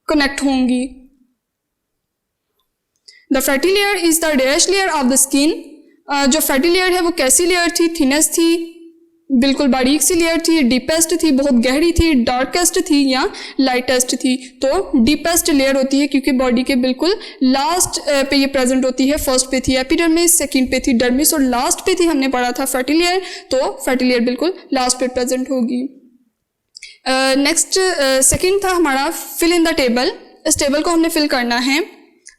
A: कनेक्ट होंगी। The fatty layer is the dash layer of the skin. जो फैटी लेयर है वो कैसी लेयर थी, थिनेस्ट थी, बिल्कुल बारीक सी लेयर थी, डीपेस्ट थी, बहुत गहरी थी, डार्केस्ट थी या लाइटेस्ट थी। तो डीपेस्ट लेयर होती है क्योंकि बॉडी के बिल्कुल लास्ट पे ये प्रेजेंट होती है। फर्स्ट पे थी एपिडर्मिस, सेकंड पे थी डर्मिस और लास्ट पे थी हमने पढ़ा था फैटी लेयर। तो फैटी लेयर बिल्कुल लास्ट पे प्रेजेंट होगी। नेक्स्ट सेकंड था हमारा फिल इन द टेबल। इस टेबल को हमने फिल करना है।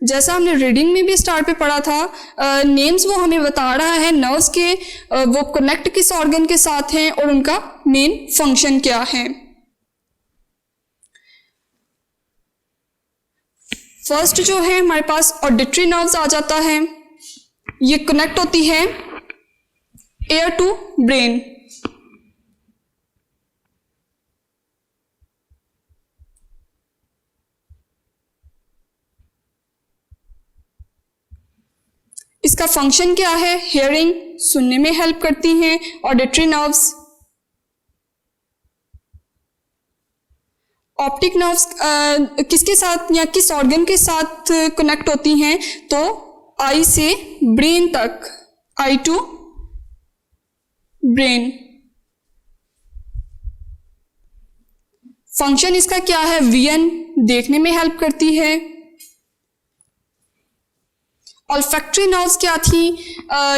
A: जैसा हमने रीडिंग में भी स्टार्ट पे पढ़ा था, नेम्स वो हमें बता रहा है नर्व्स के, वो कनेक्ट किस ऑर्गन के साथ हैं और उनका मेन फंक्शन क्या है। फर्स्ट जो है हमारे पास ऑडिटरी नर्व्स आ जाता है। ये कनेक्ट होती है एयर टू ब्रेन। इसका फंक्शन क्या है, हियरिंग, सुनने में हेल्प करती हैं ऑडिटरी नर्व्स। ऑप्टिक नर्व्स किसके साथ या किस ऑर्गन के साथ कनेक्ट होती हैं, तो आई से ब्रेन तक, आई टू ब्रेन। फंक्शन इसका क्या है, विजन, देखने में हेल्प करती है। ऑल्फैक्टरी नर्व्स क्या थी,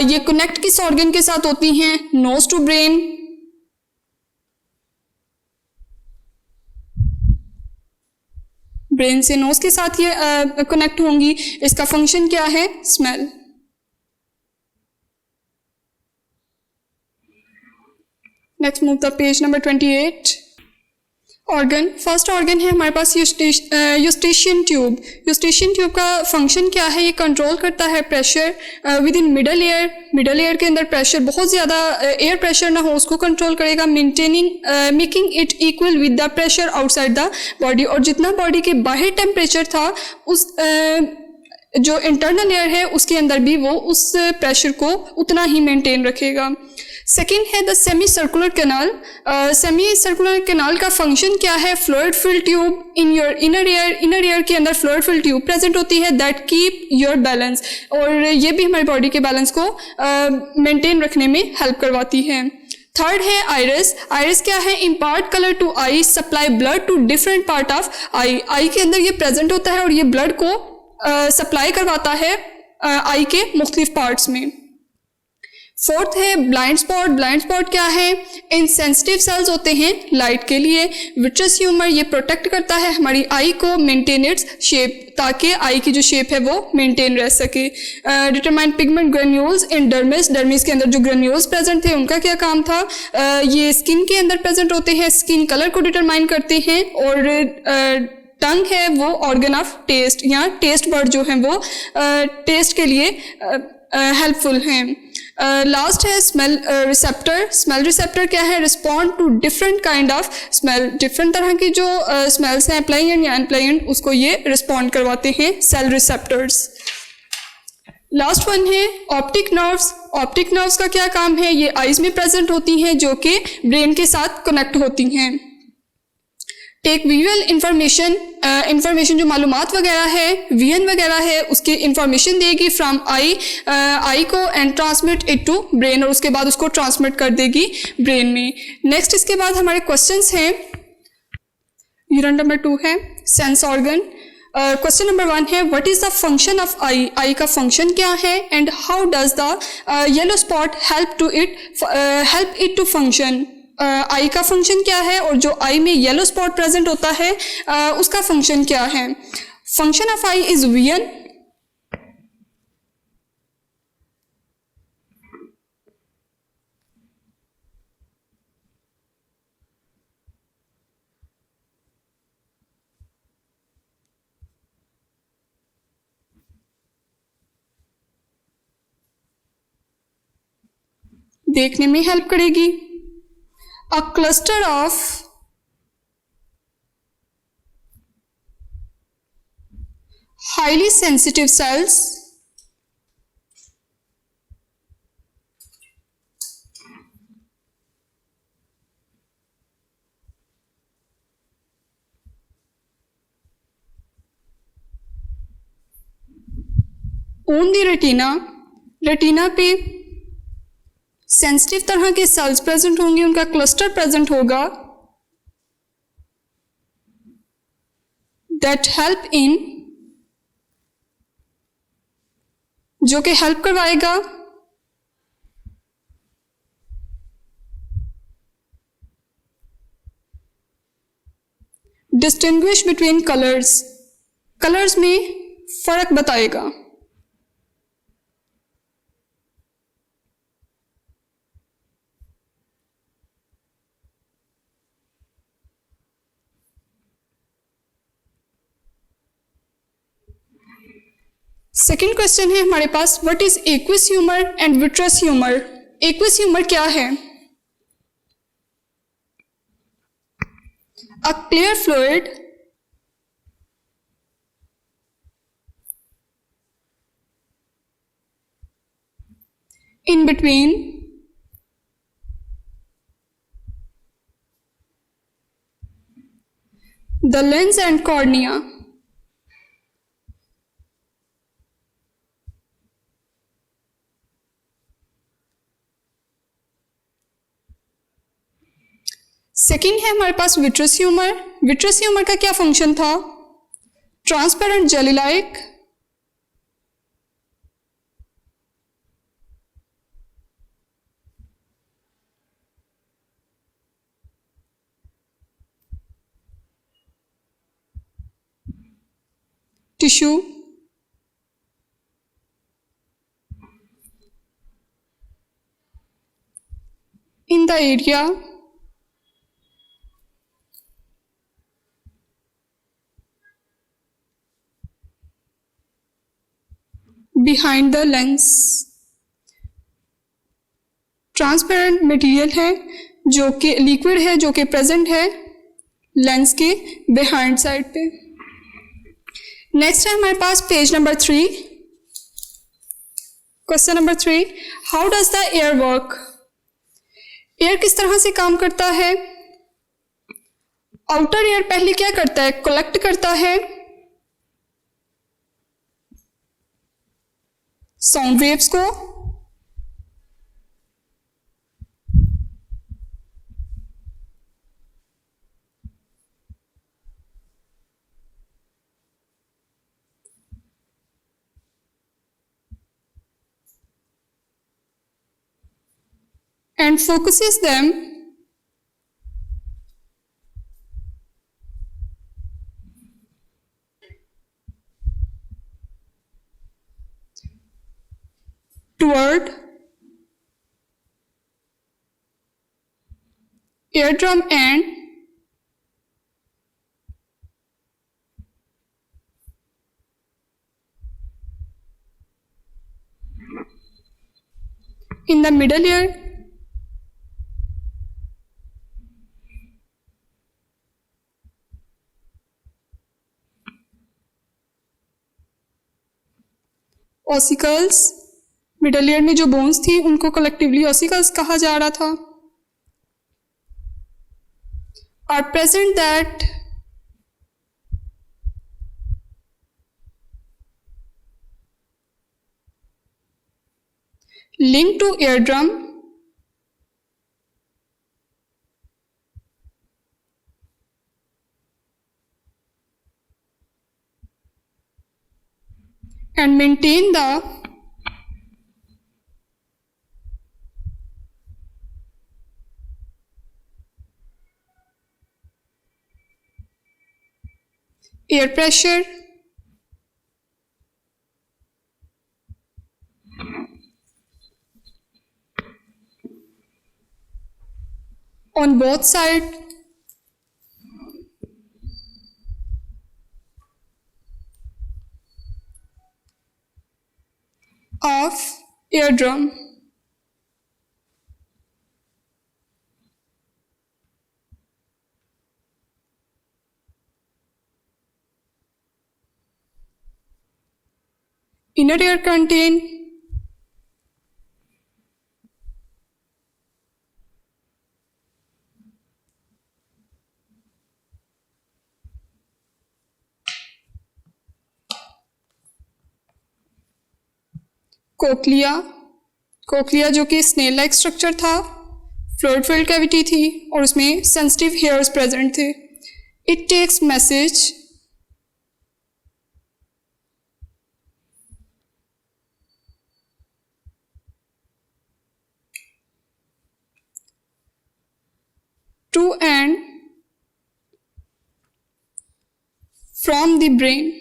A: ये कनेक्ट किस ऑर्गन के साथ होती हैं, नोज टू ब्रेन। ब्रेन से नोज के साथ ये कनेक्ट होंगी। इसका फंक्शन क्या है, smell. Next move the page number 28। Organ, first organ है हमारे पास यूस्टेशियन ट्यूब। यूस्टेशियन ट्यूब का फंक्शन क्या है, ये कंट्रोल करता है pressure with in middle air. Middle air के अंदर प्रेशर, बहुत ज़्यादा एयर प्रेशर ना हो उसको कंट्रोल करेगा, making it equal with the pressure outside the body. और जितना बॉडी के बाहर टेम्परेचर था उस जो इंटरनल एयर है उसके अंदर भी वो उस प्रेशर को उतना ही मेंटेन रखेगा। सेकेंड है the semi circular canal. Semi circular canal का फंक्शन क्या है, fluid filled tube in your inner ear. Inner air के अंदर फ्लूइड फिल्ड ट्यूब प्रेजेंट होती है दैट कीप योर बैलेंस, और ये भी हमारी बॉडी के बैलेंस को मेंटेन रखने में हेल्प करवाती है। थर्ड है आइरिस। आइरिस क्या है, impart colour to eye, supply blood to different part of eye. Eye के अंदर ये प्रेजेंट होता है और ये ब्लड को सप्लाई करवाता है आई के मुख्तलिफ पार्ट्स में। फोर्थ है ब्लाइंड स्पॉट। ब्लाइंड स्पॉट क्या है, इनसेंसिटिव सेल्स होते हैं लाइट के लिए। विट्रस ह्यूमर ये प्रोटेक्ट करता है हमारी आई को, मेंटेन इट्स शेप, ताकि आई की जो शेप है वो मेंटेन रह सके। डिटरमाइन पिगमेंट ग्रेन्यूल्स इन डर्मिस। डर्मिस के अंदर जो ग्रेन्यूल्स प्रेजेंट थे उनका क्या काम था, ये स्किन के अंदर प्रेजेंट होते हैं, स्किन कलर को डिटरमाइन करते हैं। और टंग है वो ऑर्गन ऑफ टेस्ट, या टेस्ट बर्ड जो है वो टेस्ट के लिए हेल्पफुल हैं। लास्ट है स्मेल रिसेप्टर। स्मेल रिसेप्टर क्या है? Respond to different kind of smell. Different तरह की जो स्मेल्स हैं, प्लेजेंट या अनप्लेजेंट, उसको ये रिस्पॉन्ड करवाते हैं, सेल रिसेप्टर्स। लास्ट वन है ऑप्टिक नर्व्स। ऑप्टिक नर्व्स का क्या काम है? ये आइज में प्रेजेंट होती हैं, जो कि ब्रेन के साथ कनेक्ट होती हैं। टेक विजुअल इंफॉर्मेशन, इंफॉर्मेशन जो मालूमात वगैरह है, विजन वगैरह है, उसकी इंफॉर्मेशन देगी फ्रॉम आई को and transmit it to brain, और उसके बाद उसको ट्रांसमिट कर देगी ब्रेन में। नेक्स्ट इसके बाद हमारे क्वेश्चंस हैं। यूनिट नंबर 2 है सेंस ऑर्गन। क्वेश्चन नंबर 1 है what is the function of eye? Eye का फंक्शन क्या है and how does the yellow spot help it to function? Eye का फंक्शन क्या है और जो आई में येलो स्पॉट प्रेजेंट होता है उसका फंक्शन क्या है? Function of I is vision. देखने में हेल्प करेगी। A cluster of highly sensitive cells on the retina। Retina पे सेंसिटिव तरह के सेल्स प्रेजेंट होंगे, उनका क्लस्टर प्रेजेंट होगा, दैट हेल्प इन, जो कि हेल्प करवाएगा डिस्टिंग्विश बिटवीन कलर्स, कलर्स में फर्क बताएगा। सेकेंड क्वेश्चन है हमारे पास what is aqueous humour and vitreous humour? Aqueous humour क्या है? A clear fluid in between the lens and cornea। Second है हमारे पास विट्रस ह्यूमर। विट्रस ह्यूमर का क्या फंक्शन था? Transparent jelly like, tissue in the area behind the lens। Transparent material है जो कि लिक्विड है, जो कि प्रेजेंट है लेंस के बिहाइंड साइड पे। नेक्स्ट है हमारे पास page number 3, question number 3, how does the air work? Air किस तरह से काम करता है? आउटर एयर पहले क्या करता है? कलेक्ट करता है साउंड वेव्स को, and focuses them toward eardrum and in the middle ear, ossicles, middle ear में जो बोन्स थी उनको कलेक्टिवली ऑसिकल्स कहा जा रहा था, are present that link to eardrum and maintain the air pressure on both sides of eardrum. Inner ear contain cochlea, cochlea जो कि स्नेल लाइक स्ट्रक्चर था, फ्लूइड फिल्ड कैविटी थी और उसमें सेंसिटिव हेयर्स प्रेजेंट थे. It takes message to and from the brain.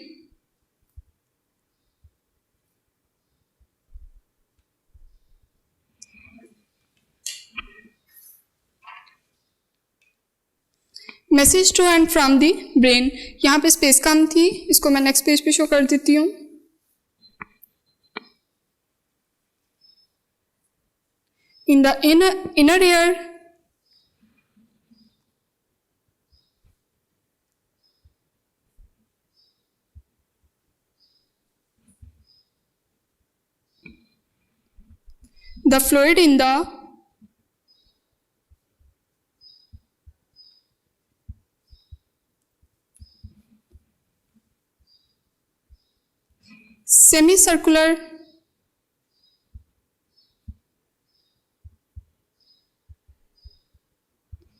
A: Message to and from the brain. यहाँ पे space कम थी, इसको मैं नेक्स्ट पेज पे शो कर देती हूँ. In the inner ear the fluid in the semicircular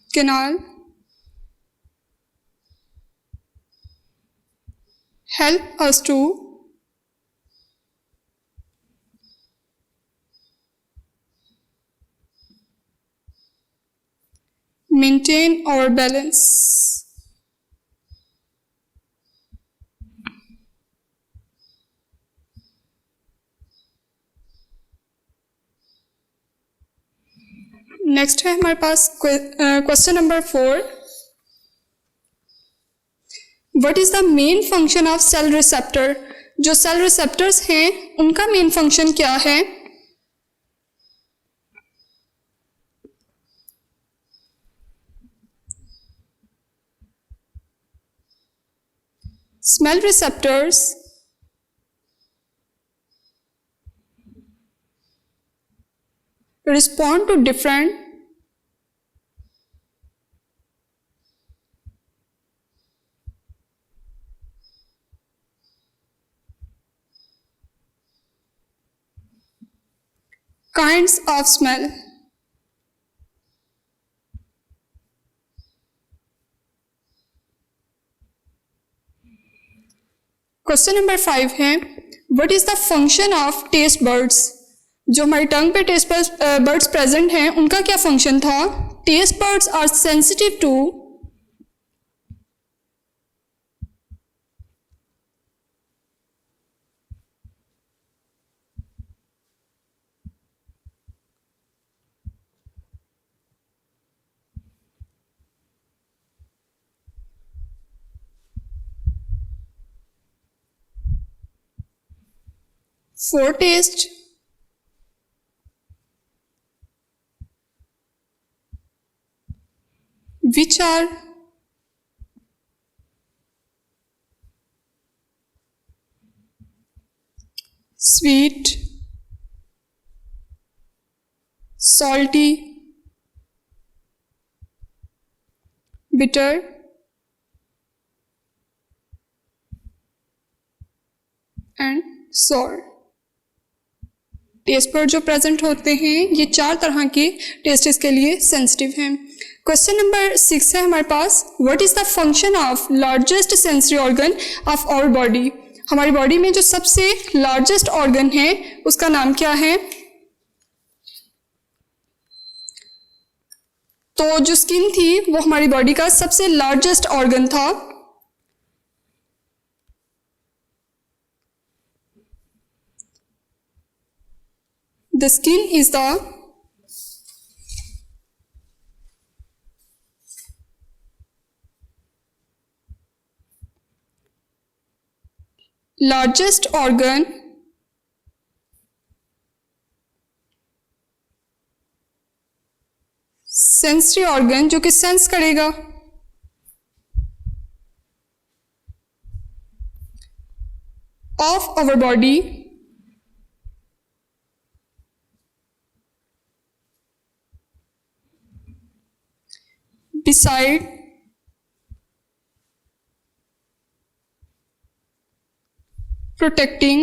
A: canal help us to maintain our balance. Next है हमारे पास question number 4. What is the main function of cell receptor. जो सेल रिसेप्टर्स हैं उनका मेन फंक्शन क्या है. Smell receptors respond to different kinds of smell. Question number 5 है, what is the function of taste buds. जो हमारी टंग पे taste buds present हैं उनका क्या फंक्शन था. Taste buds are sensitive to for taste, which are sweet, salty, bitter, and sour। Taste पर जो प्रेजेंट होते हैं ये 4 तरह के टेस्ट इसके लिए सेंसिटिव हैं। क्वेश्चन नंबर 6 है हमारे पास, what is the function of largest sensory organ of our body. हमारी बॉडी में जो सबसे लार्जेस्ट ऑर्गन है उसका नाम क्या है। तो जो स्किन थी वो हमारी बॉडी का सबसे लार्जेस्ट ऑर्गन था। The skin is the largest organ sensory organ जो कि सेंस करेगा। Of our body beside protecting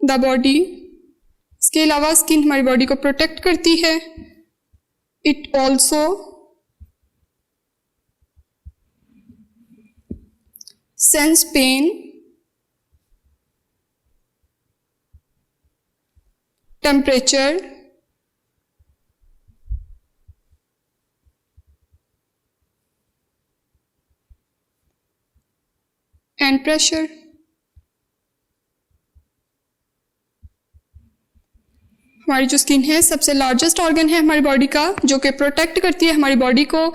A: the body। इसके अलावा स्किन हमारी बॉडी को प्रोटेक्ट करती है। It also sense pain, temperature, and pressure. हमारी जो स्किन है सबसे लार्जेस्ट ऑर्गन है हमारी बॉडी का, जो कि प्रोटेक्ट करती है हमारी बॉडी को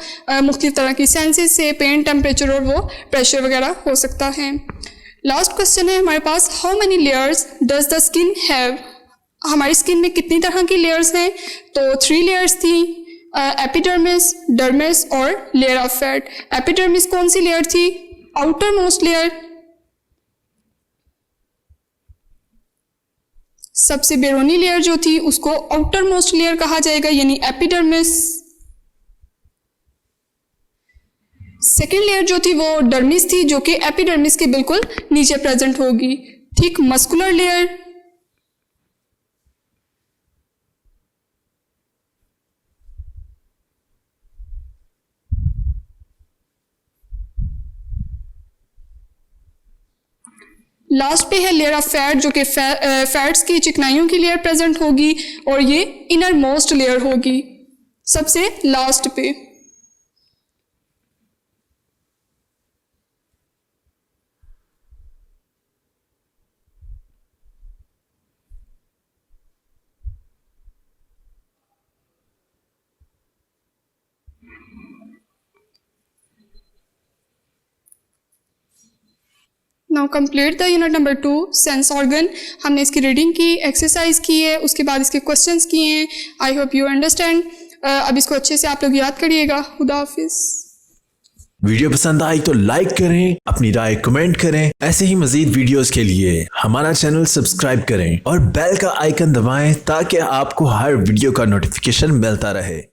A: मुख्तलिफ तरह की सेंसेस से, पेन, टेम्परेचर और वो प्रेशर वगैरह हो सकता है। लास्ट क्वेश्चन है हमारे पास, how many layers does the skin have. हमारी स्किन में कितनी तरह की लेयर्स हैं। तो 3 लेयर्स थी, एपिडर्मिस, डर्मिस और लेयर ऑफ फैट। एपिडर्मिस कौन सी लेयर थी, आउटर मोस्ट लेयर। सबसे बेरोनी लेयर जो थी उसको आउटर मोस्ट लेयर कहा जाएगा, यानी एपिडर्मिस। सेकेंड लेयर जो थी वो डर्मिस थी, जो कि एपिडर्मिस के बिल्कुल नीचे प्रेजेंट होगी। थिक मस्कुलर लेयर, लास्ट पे है लेयर ऑफ फैट, जो कि फैट्स की चिकनाइयों की लेयर प्रेजेंट होगी, और ये इनर मोस्ट लेयर होगी सबसे लास्ट पे। Now complete the unit number 2 sense organ. हमने इसकी रीडिंग की, एक्सरसाइज की है, उसके बाद इसके क्वेश्चंस किए हैं। I hope you understand. अब इसको अच्छे से आप लोग याद करिएगा। खुदा हाफिज।
B: वीडियो पसंद आई तो लाइक करें, अपनी राय कमेंट करें। ऐसे ही मजीद वीडियोस के लिए हमारा चैनल सब्सक्राइब करें और बेल का आइकन दबाएं ताकि आपको हर वीडियो का नोटिफिकेशन मिलता रहे।